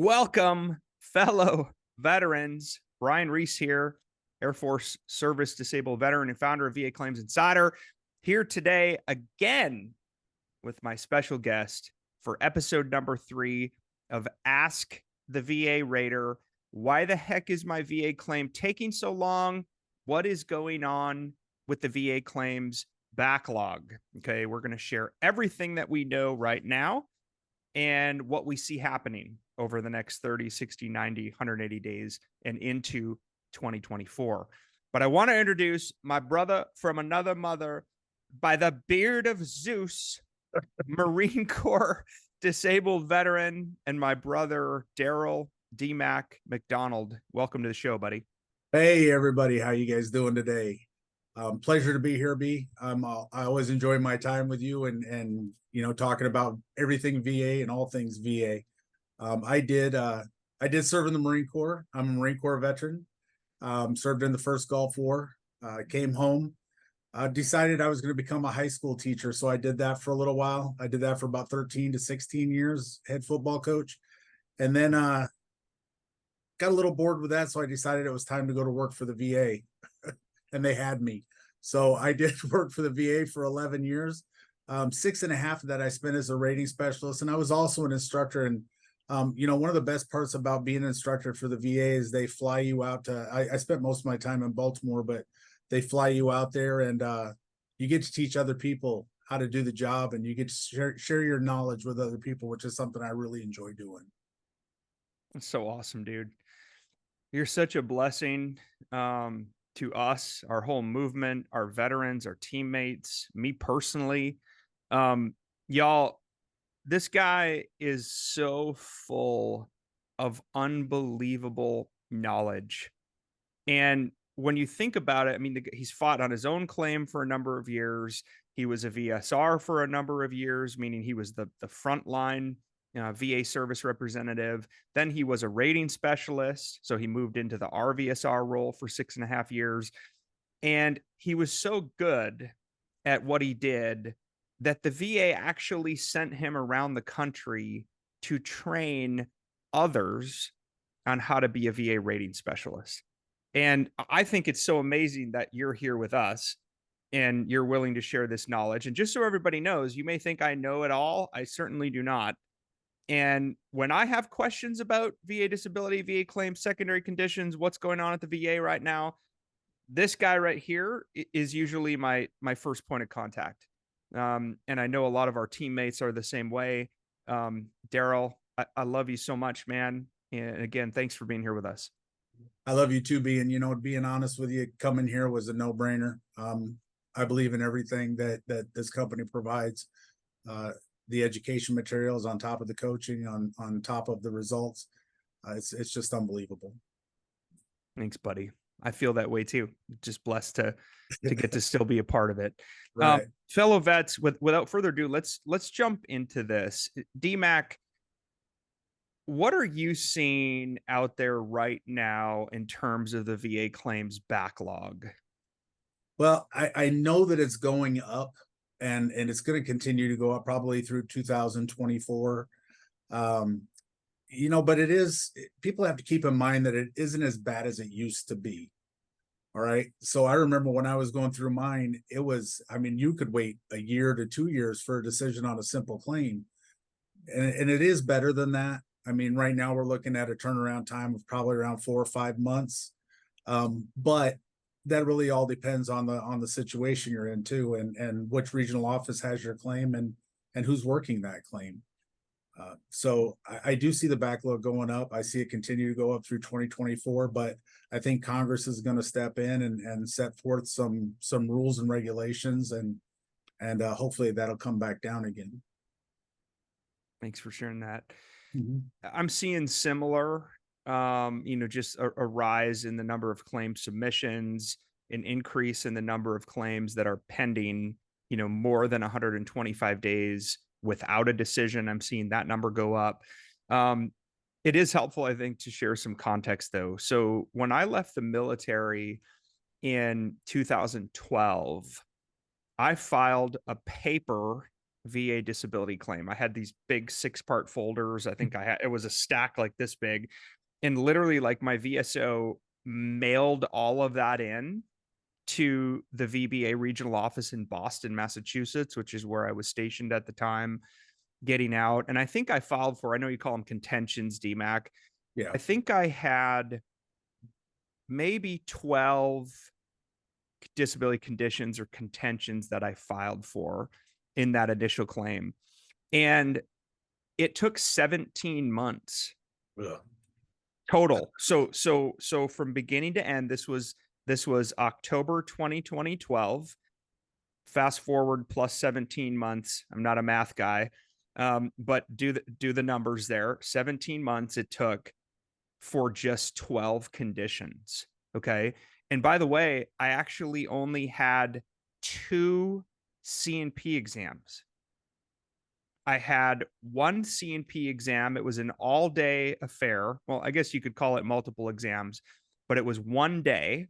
Welcome, fellow veterans. Brian Reese here, Air Force Service Disabled Veteran and founder of VA Claims Insider, here today again with my special guest for episode number 3 of Ask the VA Raider. Why the heck is my VA claim taking so long? What is going on with the VA claims backlog? Okay, we're going to share everything that we know right now and what we see happening over the next 30, 60, 90, 180 days and into 2024. But I want to introduce my brother from another mother by the beard of Zeus, Marine Corps disabled veteran, and my brother, Darrell McDonald. Welcome to the show, buddy. Hey, everybody. How you guys doing today? Pleasure to be here, B. I always enjoy my time with you and talking about everything VA and all things VA. I did serve in the Marine Corps. I'm a Marine Corps veteran. Served in the first Gulf War. Came home. Decided I was going to become a high school teacher, so I did that for a little while. I did that for about 13 to 16 years, head football coach, and then got a little bored with that, so I decided it was time to go to work for the VA, and they had me. So I did work for the VA for 11 years. 6.5 of that I spent as a rating specialist, and I was also an instructor. And one of the best parts about being an instructor for the VA is they fly you out to. I spent most of my time in Baltimore, but they fly you out there, and you get to teach other people how to do the job, and you get to share your knowledge with other people, which is something I really enjoy doing. That's so awesome, dude. You're such a blessing to us, our whole movement, our veterans, our teammates, me personally. Y'all, this guy is so full of unbelievable knowledge. And when you think about it, I mean, he's fought on his own claim for a number of years. He was a VSR for a number of years, meaning he was the frontline VA service representative. Then he was a rating specialist. So he moved into the RVSR role for 6.5 years. And he was so good at what he did that the VA actually sent him around the country to train others on how to be a VA rating specialist. And I think it's so amazing that you're here with us and you're willing to share this knowledge. And just so everybody knows, you may think I know it all. I certainly do not. And when I have questions about VA disability, VA claims, secondary conditions, what's going on at the VA right now, this guy right here is usually my first point of contact. And I know a lot of our teammates are the same way. Darrell, I love you so much, man. And again, thanks for being here with us. I love you too, B. And being honest with you, coming here was a no-brainer. I believe in everything that this company provides. The education materials on top of the coaching, on top of the results. It's just unbelievable. Thanks, buddy. I feel that way too. Just blessed to get to still be a part of it. Right. Fellow vets, without further ado, let's jump into this. DMAC, what are you seeing out there right now in terms of the VA claims backlog? Well, I know that it's going up, and it's going to continue to go up probably through 2024. But people have to keep in mind that it isn't as bad as it used to be. All right. So I remember when I was going through mine, you could wait a year to 2 years for a decision on a simple claim. And it is better than that. I mean, right now we're looking at a turnaround time of probably around 4 or 5 months. But that really all depends on the situation you're in too, and which regional office has your claim and who's working that claim. So I do see the backlog going up. I see it continue to go up through 2024, but I think Congress is going to step in and set forth some rules and regulations, and hopefully that'll come back down again. Thanks for sharing that. Mm-hmm. I'm seeing similar, just a rise in the number of claim submissions, an increase in the number of claims that are pending, more than 125 days without a decision. I'm seeing that number go up. It is helpful, I think, to share some context, though. So when I left the military in 2012, I filed a paper VA disability claim. I had these big 6-part folders. I think it was a stack like this big. And literally, like, my VSO mailed all of that in to the VBA regional office in Boston, Massachusetts, which is where I was stationed at the time, getting out. And I think I filed for, I know you call them contentions, DMAC. Yeah. I think I had maybe 12 disability conditions or contentions that I filed for in that initial claim. And it took 17 months Ugh. total. So from beginning to end, this was October 2012. Fast forward plus 17 months. I'm not a math guy. But do the numbers there. 17 months it took for just 12 conditions. Okay. And by the way, I actually only had 2 C&P exams. I had 1 C&P exam. It was an all-day affair. Well, I guess you could call it multiple exams, but it was one day.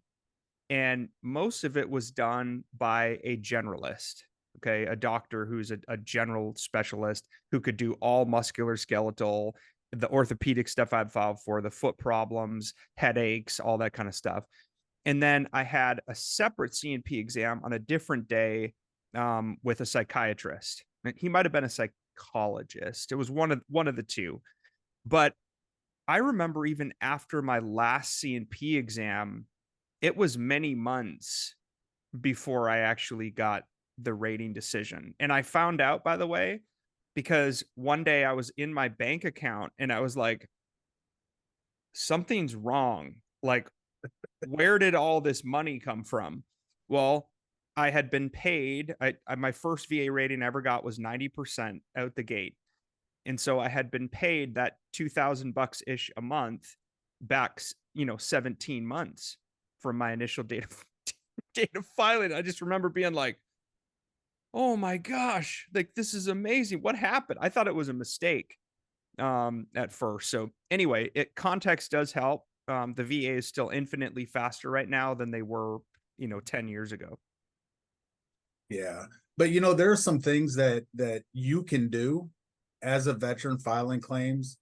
And most of it was done by a generalist. Okay. A doctor who's a general specialist who could do all musculoskeletal, the orthopedic stuff I'd filed for, the foot problems, headaches, all that kind of stuff. And then I had a separate C&P exam on a different day, with a psychiatrist. He might have been a psychologist. It was one of the two. But I remember even after my last C&P exam, it was many months before I actually got the rating decision. And I found out, by the way, because one day I was in my bank account and I was like, something's wrong. Like, where did all this money come from? Well, I had been paid. My first VA rating I ever got was 90% out the gate. And so I had been paid that $2,000 ish a month back, 17 months from my initial date of filing. I just remember being like, oh my gosh, like, this is amazing. What happened? I thought it was a mistake at first. So anyway, context does help. The VA is still infinitely faster right now than they were, 10 years ago. Yeah. But there are some things that you can do as a veteran filing claims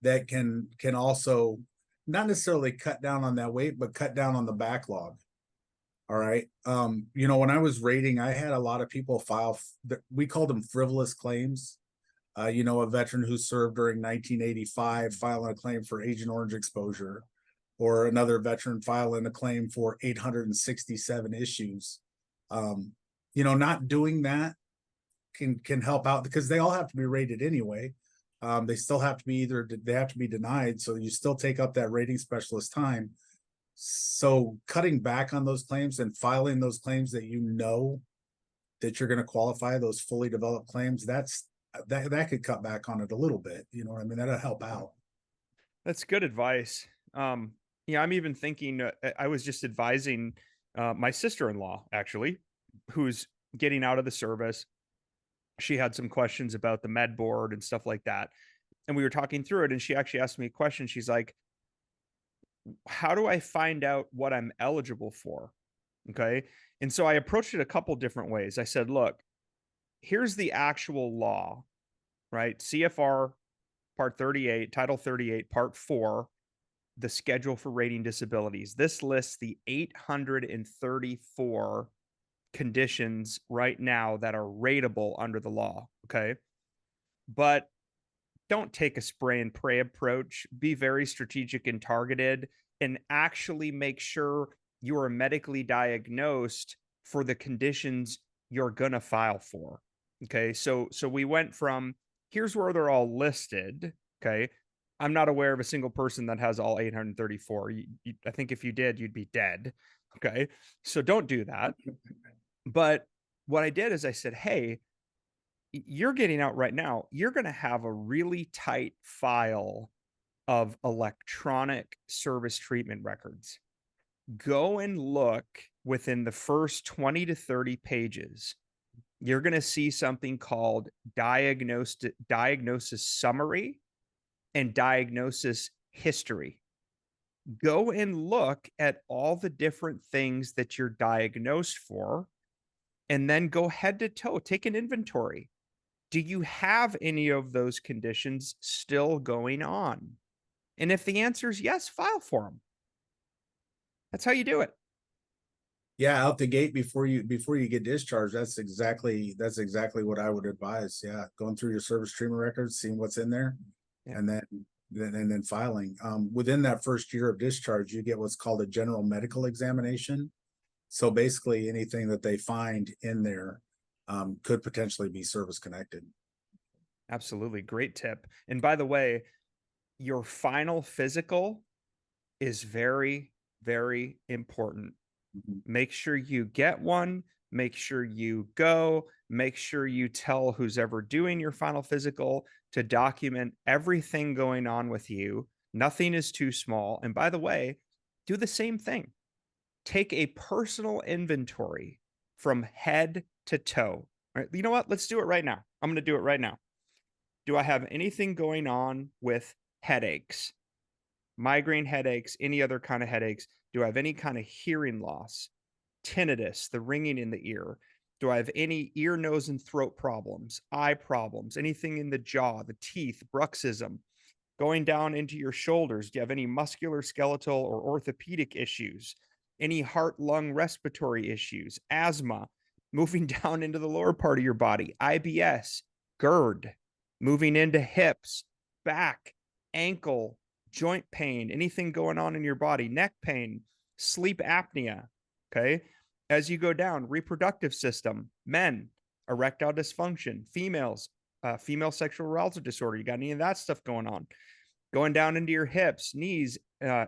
that can also not necessarily cut down on that wait, but cut down on the backlog. All right. When I was rating, I had a lot of people file, we called them frivolous claims. A veteran who served during 1985 filing a claim for Agent Orange exposure, or another veteran filing a claim for 867 issues. Not doing that can help out because they all have to be rated anyway. They still have to be they have to be denied. So you still take up that rating specialist time. So cutting back on those claims and filing those claims that that you're going to qualify, those fully developed claims, that could cut back on it a little bit. You know what I mean? That'll help out. That's good advice. Yeah, I'm even thinking, I was just advising my sister-in-law, actually, who's getting out of the service. She had some questions about the med board and stuff like that. And we were talking through it, and she actually asked me a question. She's like, how do I find out what I'm eligible for? Okay. And so I approached it a couple different ways. I said, look, here's the actual law, right? CFR Part 38, Title 38, Part 4, the schedule for rating disabilities. This lists the 834 conditions right now that are rateable under the law. Okay. But don't take a spray and pray approach. Be very strategic and targeted, and actually make sure you are medically diagnosed for the conditions you're going to file for. Okay. So we went from, here's where they're all listed. Okay. I'm not aware of a single person that has all 834. I think if you did, you'd be dead. Okay. So don't do that. But what I did is I said, hey, you're getting out right now. You're going to have a really tight file of electronic service treatment records. Go and look within the first 20 to 30 pages. You're going to see something called diagnosis summary and diagnosis history. Go and look at all the different things that you're diagnosed for, and then go head to toe, take an inventory. Do you have any of those conditions still going on? And if the answer is yes, file for them. That's how you do it. Yeah, out the gate before you get discharged, that's exactly what I would advise. Yeah, going through your service treatment records, seeing what's in there, Yeah, and then filing. Within that first year of discharge, you get what's called a general medical examination. So basically, anything that they find in there could potentially be service connected. absolutely. Great tip. And by the way, your final physical is very, very important. Mhm. Make sure you get one. Make sure you go. Make sure you tell who's ever doing your final physical to document everything going on with you. Nothing is too small. And by the way, do the same thing. Take a personal inventory from head to toe. All right, you know what? Let's do it right now. I'm going to do it right now. Do I have anything going on with headaches, migraine headaches, any other kind of headaches? Do I have any kind of hearing loss, tinnitus, the ringing in the ear? Do I have any ear, nose, and throat problems, eye problems, anything in the jaw, the teeth, bruxism, going down into your shoulders? Do you have any muscular, skeletal, or orthopedic issues? Any heart, lung, respiratory issues, asthma, moving down into the lower part of your body, IBS, GERD, moving into hips, back, ankle, joint pain, anything going on in your body, neck pain, sleep apnea. Okay. As you go down, reproductive system, men, erectile dysfunction, females, female sexual arousal disorder. You got any of that stuff going on? Going down into your hips, knees,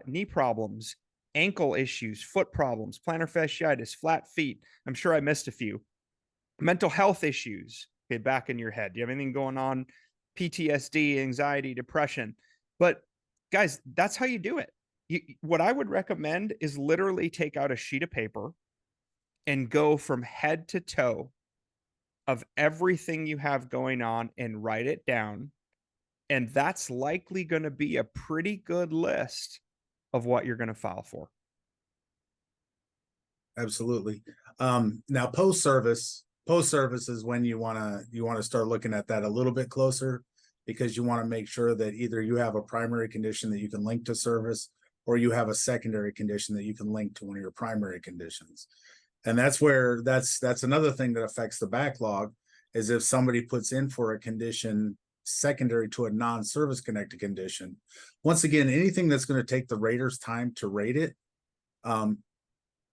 knee problems, ankle issues, foot problems, plantar fasciitis, flat feet. I'm sure I missed a few. Mental health issues, okay, back in your head. Do you have anything going on? PTSD, anxiety, depression. But guys, that's how you do it. What I would recommend is literally take out a sheet of paper and go from head to toe of everything you have going on and write it down. And that's likely going to be a pretty good list of what you're going to file for. Absolutely. Now post service is when you want to start looking at that a little bit closer, because you want to make sure that either you have a primary condition that you can link to service, or you have a secondary condition that you can link to one of your primary conditions. And that's another thing that affects the backlog, is if somebody puts in for a condition secondary to a non-service connected condition. Once again, anything that's going to take the rater's time to rate it, um,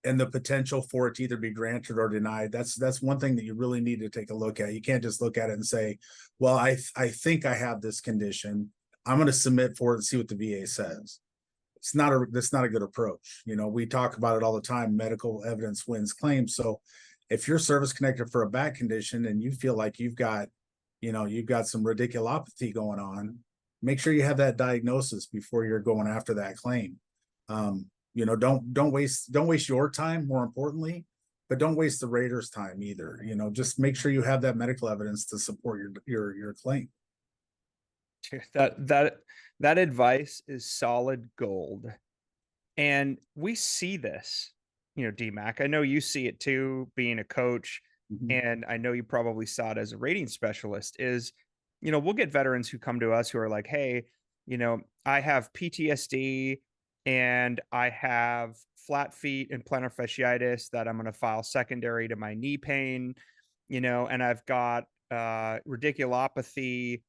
and the potential for it to either be granted or denied, that's one thing that you really need to take a look at. You can't just look at it and say, well, I think I have this condition, I'm going to submit for it and see what the VA says. That's not a good approach. We talk about it all the time. Medical evidence wins claims. So if you're service connected for a back condition and you feel like you've got some radiculopathy going on, make sure you have that diagnosis before you're going after that claim. Don't waste your time, more importantly, but don't waste the rater's time either. Just make sure you have that medical evidence to support your claim. That advice is solid gold. And we see this, DMAC. I know you see it too, being a coach. Mhm. And I know you probably saw it as a rating specialist. We'll get veterans who come to us who are like, hey, I have PTSD and I have flat feet and plantar fasciitis that I'm going to file secondary to my knee pain, and I've got radiculopathy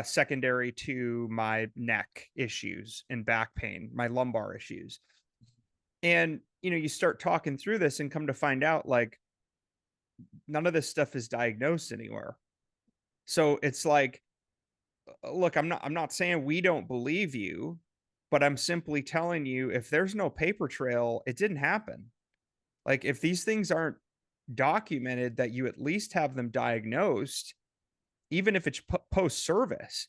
secondary to my neck issues and back pain, my lumbar issues. And, you start talking through this and come to find out like none of this stuff is diagnosed anywhere. So it's like, look, I'm not saying we don't believe you, but I'm simply telling you if there's no paper trail, it didn't happen. Like if these things aren't documented, that you at least have them diagnosed, even if it's post service,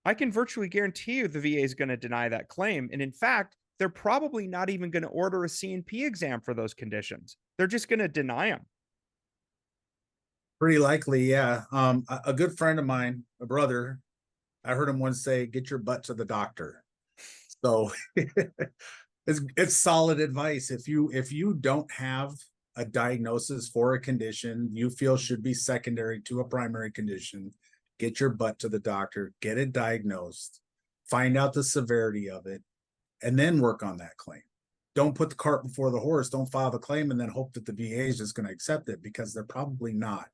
I can virtually guarantee you the VA is going to deny that claim. And in fact, they're probably not even going to order a C&P exam for those conditions. They're just going to deny them. Pretty likely, yeah. A good friend of mine, a brother, I heard him once say, "Get your butt to the doctor." So it's solid advice. If you don't have a diagnosis for a condition you feel should be secondary to a primary condition, get your butt to the doctor, get it diagnosed, find out the severity of it, and then work on that claim. Don't put the cart before the horse. Don't file the claim and then hope that the VA is just going to accept it, because they're probably not.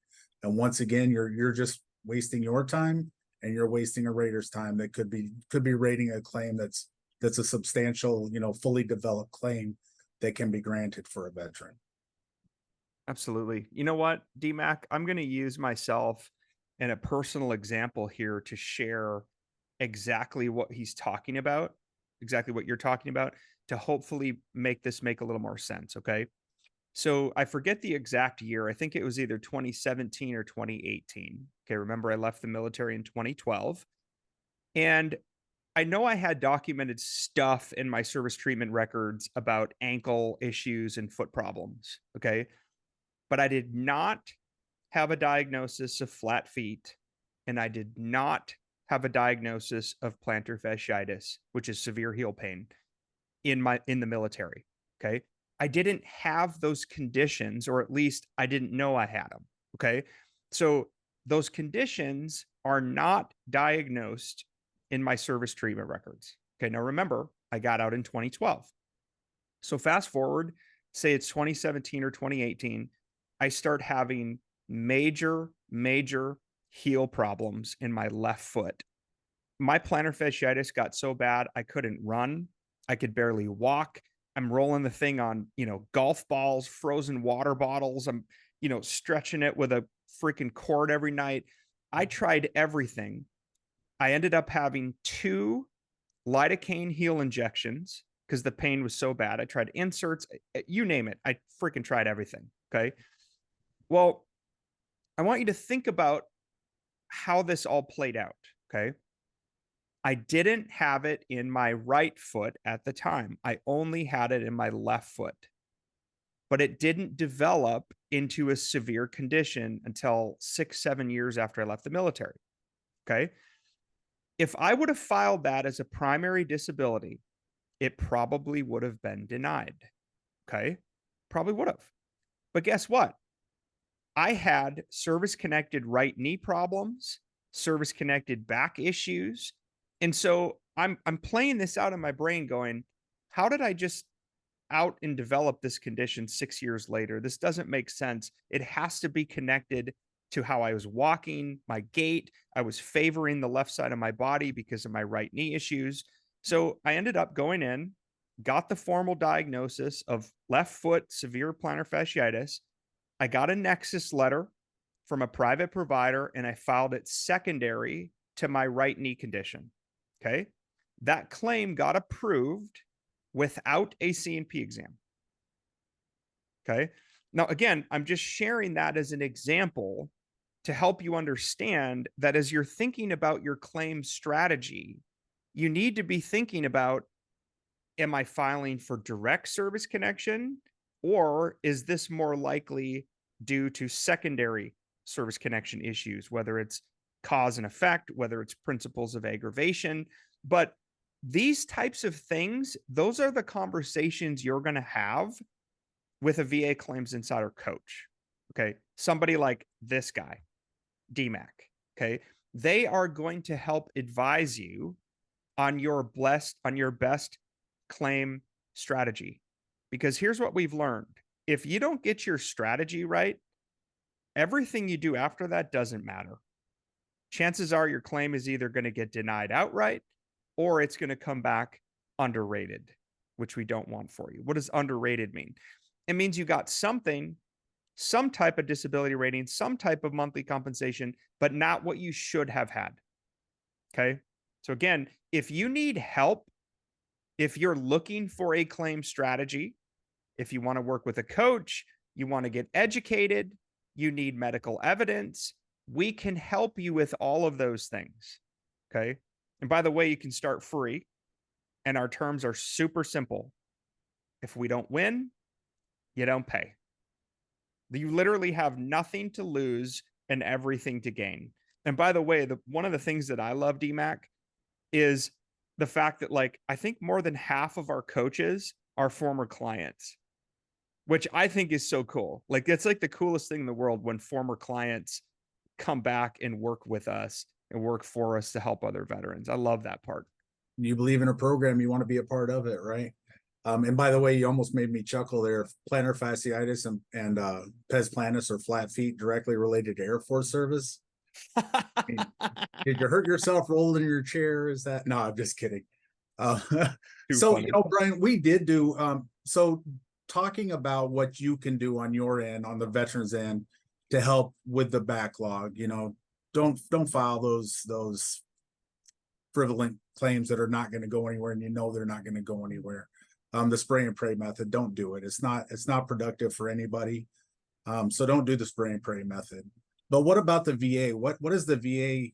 And once again, you're just wasting your time, and you're wasting a rater's time that could be rating a claim that's a substantial, fully developed claim that can be granted for a veteran. Absolutely. You know what, DMAC, I'm going to use myself and a personal example here to share exactly what he's talking about, exactly what you're talking about, to hopefully make this make a little more sense. Okay. So I forget the exact year. I think it was either 2017 or 2018. Okay. Remember, I left the military in 2012. And I know I had documented stuff in my service treatment records about ankle issues and foot problems. Okay. But I did not have a diagnosis of flat feet, and I did not have a diagnosis of plantar fasciitis, which is severe heel pain in the military. Okay. I didn't have those conditions, or at least I didn't know I had them. Okay. So those conditions are not diagnosed in my service treatment records. Okay. Now remember, I got out in 2012. So fast forward, say it's 2017 or 2018, I start having major heel problems in my left foot. My plantar fasciitis got so bad I couldn't run. I could barely walk. I'm rolling the thing on, golf balls, frozen water bottles. I'm, stretching it with a freaking cord every night. I tried everything. I ended up having 2 lidocaine heel injections because the pain was so bad. I tried inserts, you name it. I freaking tried everything. Okay. Well, I want you to think about how this all played out. Okay. I didn't have it in my right foot at the time. I only had it in my left foot, but it didn't develop into a severe condition until 6-7 years after I left the military. Okay. If I would have filed that as a primary disability, it probably would have been denied. Okay. Probably would have. But guess what? I had service connected right knee problems, service connected back issues. And so I'm playing this out in my brain going, how did I just out and develop this condition 6 years later? This doesn't make sense. It has to be connected to how I was walking, my gait. I was favoring the left side of my body because of my right knee issues. So I ended up going in, got the formal diagnosis of left foot severe plantar fasciitis. I got a nexus letter from a private provider, and I filed it secondary to my right knee condition. Okay. That claim got approved without a C&P exam. Okay. Now, again, I'm just sharing that as an example to help you understand that as you're thinking about your claim strategy, you need to be thinking about, am I filing for direct service connection, or is this more likely due to secondary service connection issues, whether it's cause and effect, whether it's principles of aggravation? But these types of things, those are the conversations you're going to have with a VA claims insider coach. Okay. Somebody like this guy, DMAC. Okay. They are going to help advise you on your best claim strategy. Because here's what we've learned. If you don't get your strategy right, everything you do after that doesn't matter. Chances are your claim is either going to get denied outright, or it's going to come back underrated, which we don't want for you. What does underrated mean? It means you got something, some type of disability rating, some type of monthly compensation, but not what you should have had. Okay. So again, if you need help, if you're looking for a claim strategy, if you want to work with a coach, you want to get educated, you need medical evidence, we can help you with all of those things. Okay. And by the way, you can start free, and our terms are super simple. If we don't win, you don't pay. You literally have nothing to lose and everything to gain. And by the way, one of the things that I love, DMAC, is the fact that, like, I think more than half of our coaches are former clients. which I think is so cool. Like it's like the coolest thing in the world when former clients come back and work with us and work for us to help other veterans. I love that part. You believe in a program, you want to be a part of it, right? And by the way, you almost made me chuckle there. Plantar fasciitis and pes planus or flat feet directly related to Air Force service. Did you hurt yourself rolling in your chair? Is that no? I'm just kidding. Uh, Too so funny. Brian, we did do so talking about what you can do on your end, on the veterans end, to help with the backlog. Don't file those frivolent claims that are not going to go anywhere, and they're not going to go anywhere. The spray and pray method, don't do it. It's not productive for anybody. So don't do the spray and pray method. But what about the VA? What is the VA?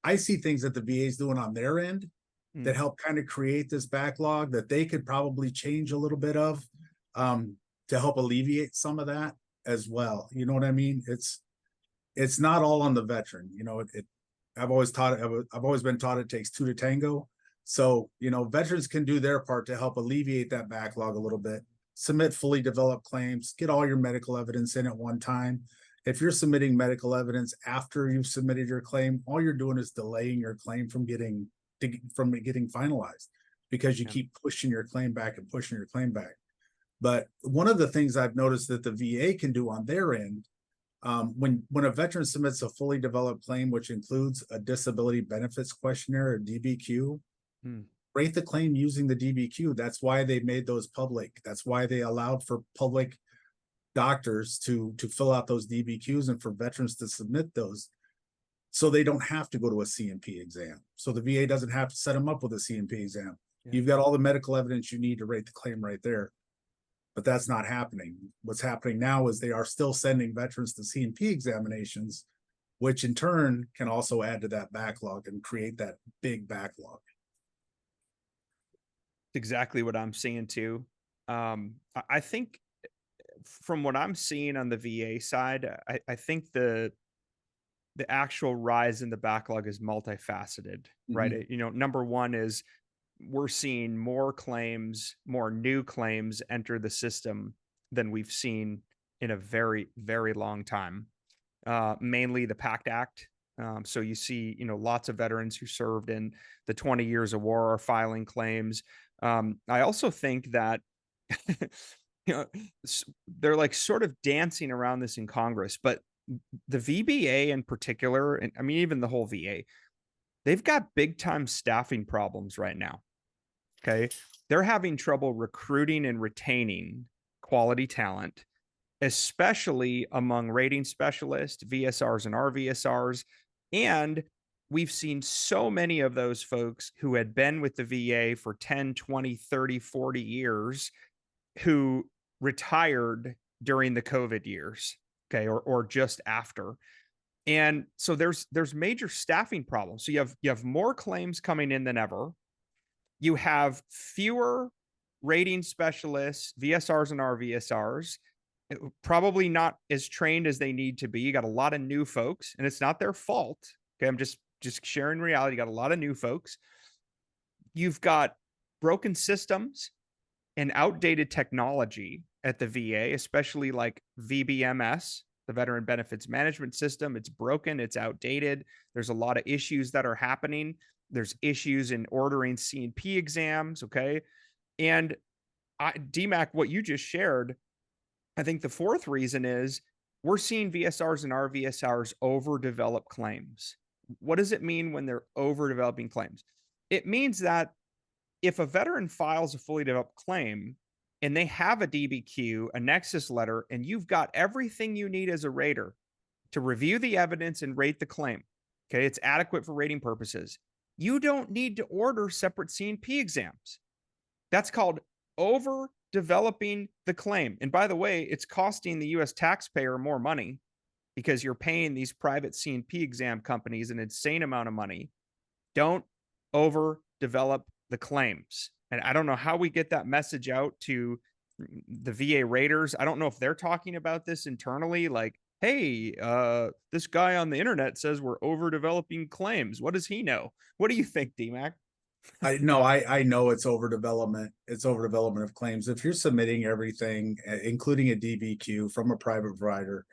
I see things that the VA is doing on their end that help kind of create this backlog that they could probably change a little bit of to help alleviate some of that as well. You know what I mean? It's not all on the veteran. I've always been taught it takes two to tango. So, veterans can do their part to help alleviate that backlog a little bit. Submit fully developed claims, get all your medical evidence in at one time. If you're submitting medical evidence after you've submitted your claim, all you're doing is delaying your claim from getting finalized because you keep pushing your claim back and pushing your claim back. But one of the things I've noticed that the VA can do on their end, when a veteran submits a fully developed claim, which includes a disability benefits questionnaire, a DBQ, rate the claim using the DBQ. That's why they made those public. That's why they allowed for public doctors to fill out those DBQs and for veterans to submit those, so they don't have to go to a C&P exam. So the VA doesn't have to set them up with a C&P exam. You've got all the medical evidence you need to rate the claim right there. But that's not happening. What's happening now is they are still sending veterans to C&P examinations, which in turn can also add to that backlog and create that big backlog. Exactly what I'm seeing too. I think from what I'm seeing on the VA side, I think the actual rise in the backlog is multifaceted, right? Number one is we're seeing more new claims enter the system than we've seen in a very, very long time. Mainly the PACT Act. So you see, lots of veterans who served in the 20 years of war are filing claims. I also think that they're like sort of dancing around this in Congress, but the VBA in particular, and I mean, even the whole VA, they've got big time staffing problems right now. Okay. They're having trouble recruiting and retaining quality talent, especially among rating specialists, VSRs and RVSRs. And we've seen so many of those folks who had been with the VA for 10, 20, 30, 40 years who retired during the COVID years, okay, or just after. And so there's major staffing problems. So you have more claims coming in than ever. You have fewer rating specialists, VSRs and RVSRs, probably not as trained as they need to be. You got a lot of new folks, and it's not their fault. Okay, I'm just sharing reality. You got a lot of new folks. You've got broken systems and outdated technology at the VA, especially like VBMS, the Veteran Benefits Management System. It's broken, it's outdated. There's a lot of issues that are happening. There's issues in ordering C&P exams, okay? And DMAC, what you just shared, I think the fourth reason is we're seeing VSRs and RVSRs overdevelop claims. What does it mean when they're overdeveloping claims? It means that if a veteran files a fully developed claim and they have a DBQ, a nexus letter, and you've got everything you need as a rater to review the evidence and rate the claim, okay, it's adequate for rating purposes, you don't need to order separate C&P exams. That's called overdeveloping the claim. And by the way, it's costing the US taxpayer more money because you're paying these private C&P exam companies an insane amount of money. Don't overdevelop the claims. And I don't know how we get that message out to the VA raters. I don't know if they're talking about this internally, like, hey, this guy on the internet says we're overdeveloping claims. What does he know? What do you think, DMAC? I know it's overdevelopment. It's overdevelopment of claims. If you're submitting everything, including a DBQ from a private provider,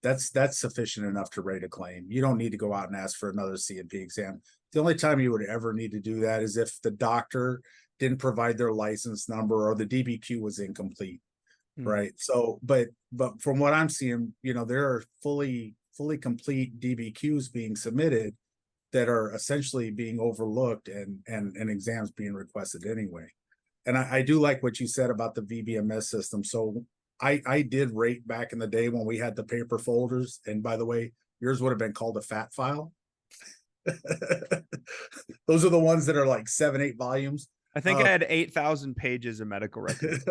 that's sufficient enough to rate a claim. You don't need to go out and ask for another C&P exam. The only time you would ever need to do that is if the doctor didn't provide their license number or the DBQ was incomplete, Hmm. right? So, but from what I'm seeing, there are fully complete DBQs being submitted that are essentially being overlooked and exams being requested anyway. And I do like what you said about the VBMS system. So I did rate back in the day when we had the paper folders. And by the way, yours would have been called a fat file. Those are the ones that are like 7, 8 volumes. I think I had 8,000 pages of medical records.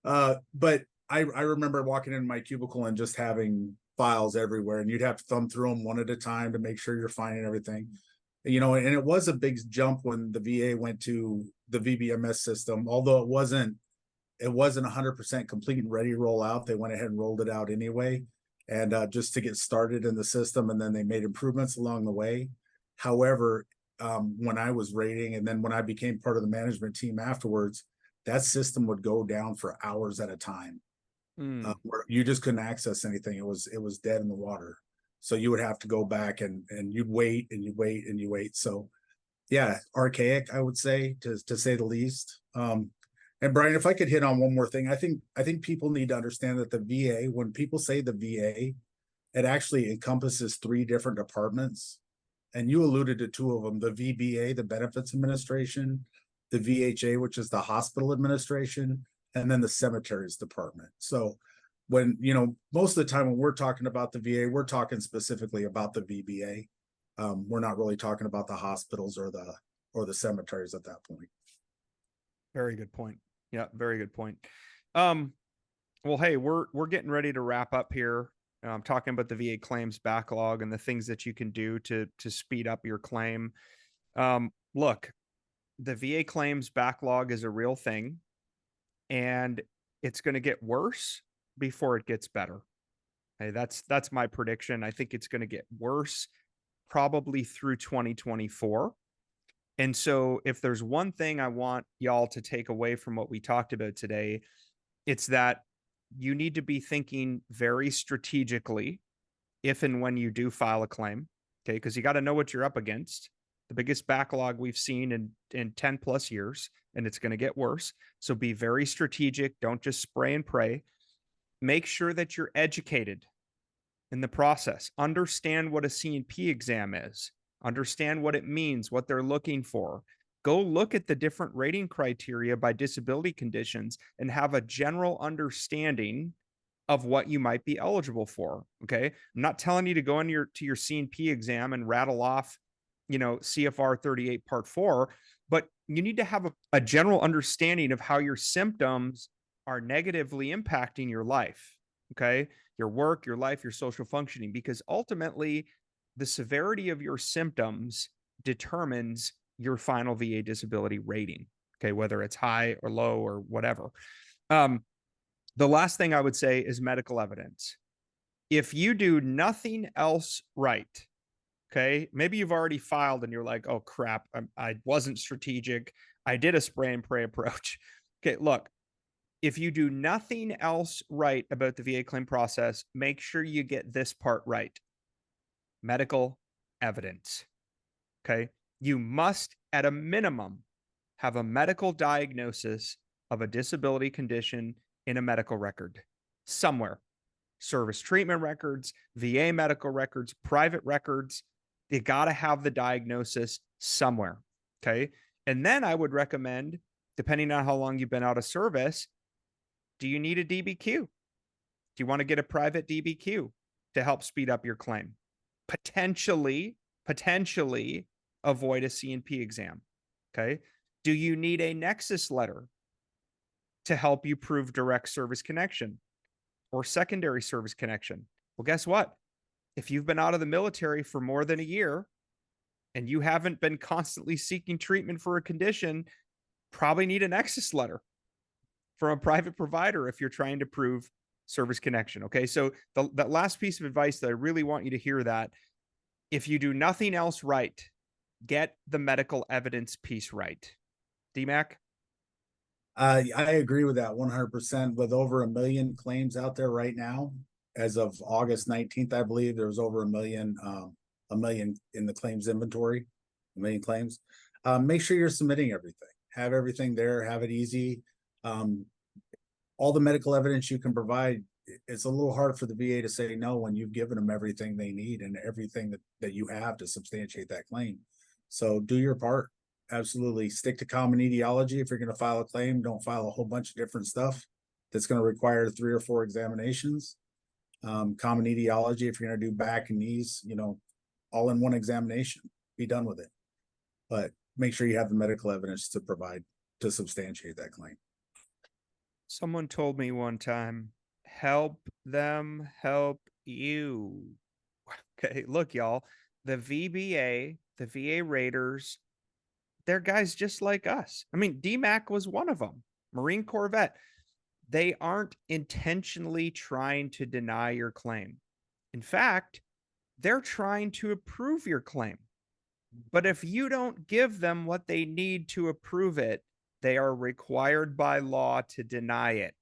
But I remember walking in my cubicle and just having files everywhere, and you'd have to thumb through them one at a time to make sure you're finding everything. And it was a big jump when the VA went to the VBMS system, although it wasn't 100% complete and ready to roll out. They went ahead and rolled it out anyway, and just to get started in the system, and then they made improvements along the way. However, when I was rating, and then when I became part of the management team afterwards, that system would go down for hours at a time, where you just couldn't access anything. It was dead in the water. So you would have to go back and you'd wait and you wait and you wait. So yeah, archaic, I would say, to say the least. And Brian, if I could hit on one more thing, I think people need to understand that the VA, when people say the VA, it actually encompasses 3 different departments. And you alluded to 2 of them, the VBA, the Benefits Administration, the VHA, which is the Hospital Administration, and then the Cemeteries Department. So when, most of the time when we're talking about the VA, we're talking specifically about the VBA. We're not really talking about the hospitals or the cemeteries at that point. Very good point. Yeah, very good point. Well, hey, we're getting ready to wrap up here. Talking about the VA claims backlog and the things that you can do to speed up your claim. Look, the VA claims backlog is a real thing, and it's going to get worse before it gets better. Hey, that's my prediction. I think it's going to get worse probably through 2024. And so if there's one thing I want y'all to take away from what we talked about today, it's that you need to be thinking very strategically if and when you do file a claim. Okay, because you got to know what you're up against. The biggest backlog we've seen in 10 plus years, and it's going to get worse. So be very strategic. Don't just spray and pray. Make sure that you're educated in the process. Understand what a C&P exam is. Understand what it means, what they're looking for. Go look at the different rating criteria by disability conditions and have a general understanding of what you might be eligible for. Okay. I'm not telling you to go to your C&P exam and rattle off, CFR 38 part 4, but you need to have a general understanding of how your symptoms are negatively impacting your life. Okay. Your work, your life, your social functioning, because ultimately the severity of your symptoms determines your final VA disability rating. Okay. Whether it's high or low or whatever. The last thing I would say is medical evidence. If you do nothing else right, okay, maybe you've already filed and you're like, oh crap, I wasn't strategic. I did a spray and pray approach. Okay, look, if you do nothing else right about the VA claim process, make sure you get this part right. Medical evidence. Okay. You must, at a minimum, have a medical diagnosis of a disability condition in a medical record somewhere. Service treatment records, VA medical records, private records. You got to have the diagnosis somewhere. Okay. And then I would recommend, depending on how long you've been out of service, do you need a DBQ? Do you want to get a private DBQ to help speed up your claim? Potentially avoid a C&P exam. Okay. Do you need a nexus letter to help you prove direct service connection or secondary service connection? Well, guess what? If you've been out of the military for more than a year and you haven't been constantly seeking treatment for a condition, probably need a nexus letter from a private provider if you're trying to prove service connection. Okay. So that last piece of advice that I really want you to hear, that if you do nothing else right, Get the medical evidence piece right. DMAC? I agree with that 100%. With over 1 million claims out there right now, as of August 19th, I believe there was over 1 million in the claims inventory, 1 million claims. Make sure you're submitting everything. Have everything there. Have it easy. All the medical evidence you can provide. It's a little hard for the VA to say no when you've given them everything they need and everything that you have to substantiate that claim. So do your part. Absolutely. Stick to common etiology. If you're going to file a claim, don't file a whole bunch of different stuff that's going to require 3 or 4 examinations. Common etiology, if you're going to do back and knees, all in one examination, be done with it. But make sure you have the medical evidence to provide to substantiate that claim. Someone told me one time, help them help you. Okay, look, y'all, the VBA, the VA Raiders, they're guys just like us. I mean, DMAC was one of them, Marine Corps vet. They aren't intentionally trying to deny your claim. In fact, they're trying to approve your claim. But if you don't give them what they need to approve it, they are required by law to deny it.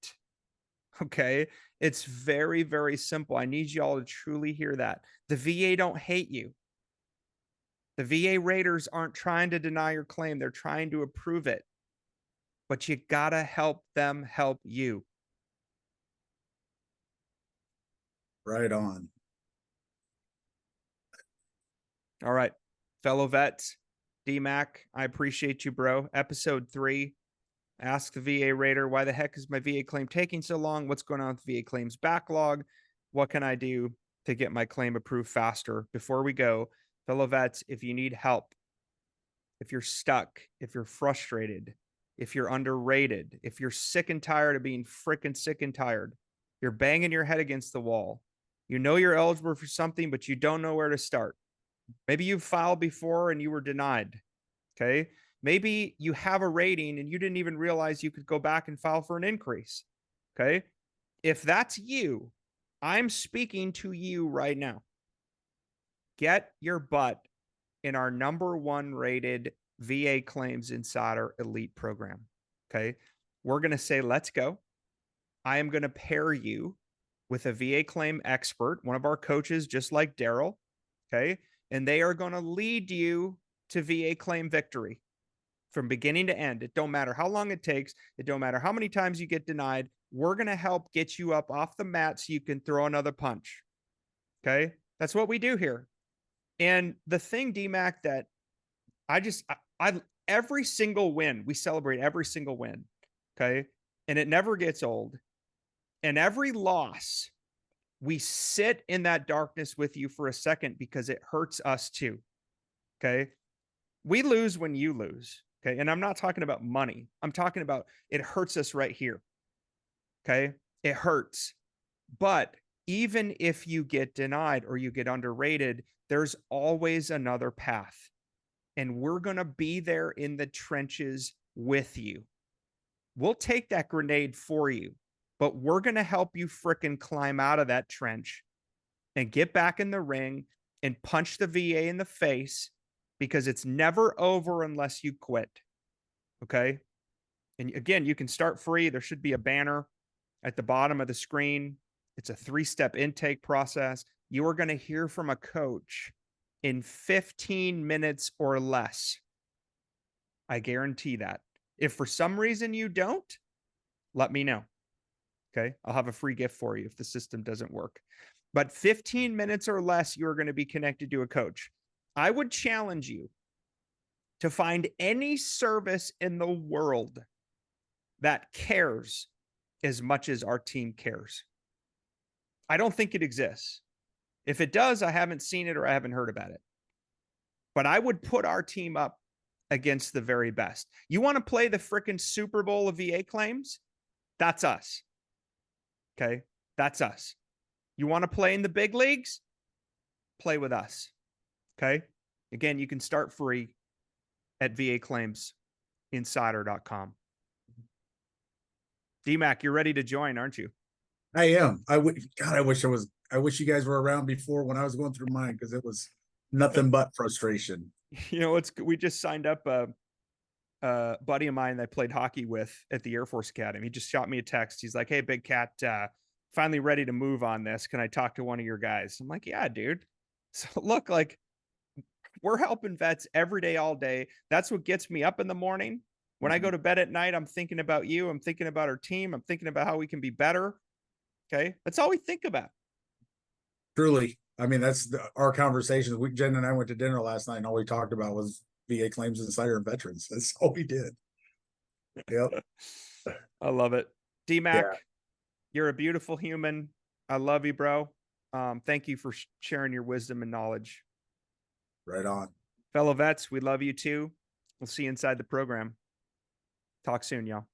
Okay. It's very, very simple. I need y'all to truly hear that. The VA don't hate you. The VA Raiders aren't trying to deny your claim. They're trying to approve it. But you got to help them help you. Right on. All right. Fellow vets, DMAC, I appreciate you, bro. Episode 3. Ask the VA Raider, why the heck is my VA claim taking so long? What's going on with VA claims backlog? What can I do to get my claim approved faster? Before we go, fellow vets, if you need help, if you're stuck, if you're frustrated, if you're underrated, if you're sick and tired of being freaking sick and tired, you're banging your head against the wall, you know you're eligible for something, but you don't know where to start. Maybe you've filed before and you were denied. Okay. Maybe you have a rating and you didn't even realize you could go back and file for an increase. Okay. If that's you, I'm speaking to you right now. Get your butt in our #1 rated VA Claims Insider Elite program. Okay. We're going to say, let's go. I am going to pair you with a VA claim expert, one of our coaches, just like Darrell. Okay. And they are going to lead you to VA claim victory from beginning to end. It don't matter how long it takes. It don't matter how many times you get denied. We're going to help get you up off the mat so you can throw another punch. Okay. That's what we do here. And the thing, DMAC, that I every single win, we celebrate every single win. Okay. And it never gets old. And every loss, we sit in that darkness with you for a second because it hurts us too. Okay. We lose when you lose. Okay. And I'm not talking about money. I'm talking about it hurts us right here. Okay. It hurts. But even if you get denied or you get underrated, there's always another path. And we're going to be there in the trenches with you. We'll take that grenade for you, but we're going to help you fricking climb out of that trench and get back in the ring and punch the VA in the face, because it's never over unless you quit. Okay. And again, you can start free. There should be a banner at the bottom of the screen. It's a 3-step intake process. You are going to hear from a coach in 15 minutes or less. I guarantee that. If for some reason you don't, let me know. Okay. I'll have a free gift for you if the system doesn't work. But 15 minutes or less, you're going to be connected to a coach. I would challenge you to find any service in the world that cares as much as our team cares. I don't think it exists. If it does, I haven't seen it or I haven't heard about it. But I would put our team up against the very best. You want to play the freaking Super Bowl of VA claims? That's us. Okay. That's us. You want to play in the big leagues? Play with us. Okay. Again, you can start free at VAClaimsInsider.com. DMAC, you're ready to join, aren't you? I am. I wish you guys were around before when I was going through mine, because it was nothing but frustration. You know, we just signed up a buddy of mine that I played hockey with at the Air Force Academy. He just shot me a text. He's like, "Hey, Big Cat, finally ready to move on this. Can I talk to one of your guys?" I'm like, "Yeah, dude." So look, like we're helping vets every day, all day. That's what gets me up in the morning. When I go Mhm. to bed at night, I'm thinking about you. I'm thinking about our team. I'm thinking about how we can be better. Okay. That's all we think about. Truly, I mean, our conversations. Jen and I went to dinner last night, and all we talked about was VA claims insider and veterans. That's all we did. Yep. I love it. Yeah. DMAC, you're a beautiful human. I love you, bro. Thank you for sharing your wisdom and knowledge. Right on. Fellow vets, we love you too. We'll see you inside the program. Talk soon, y'all.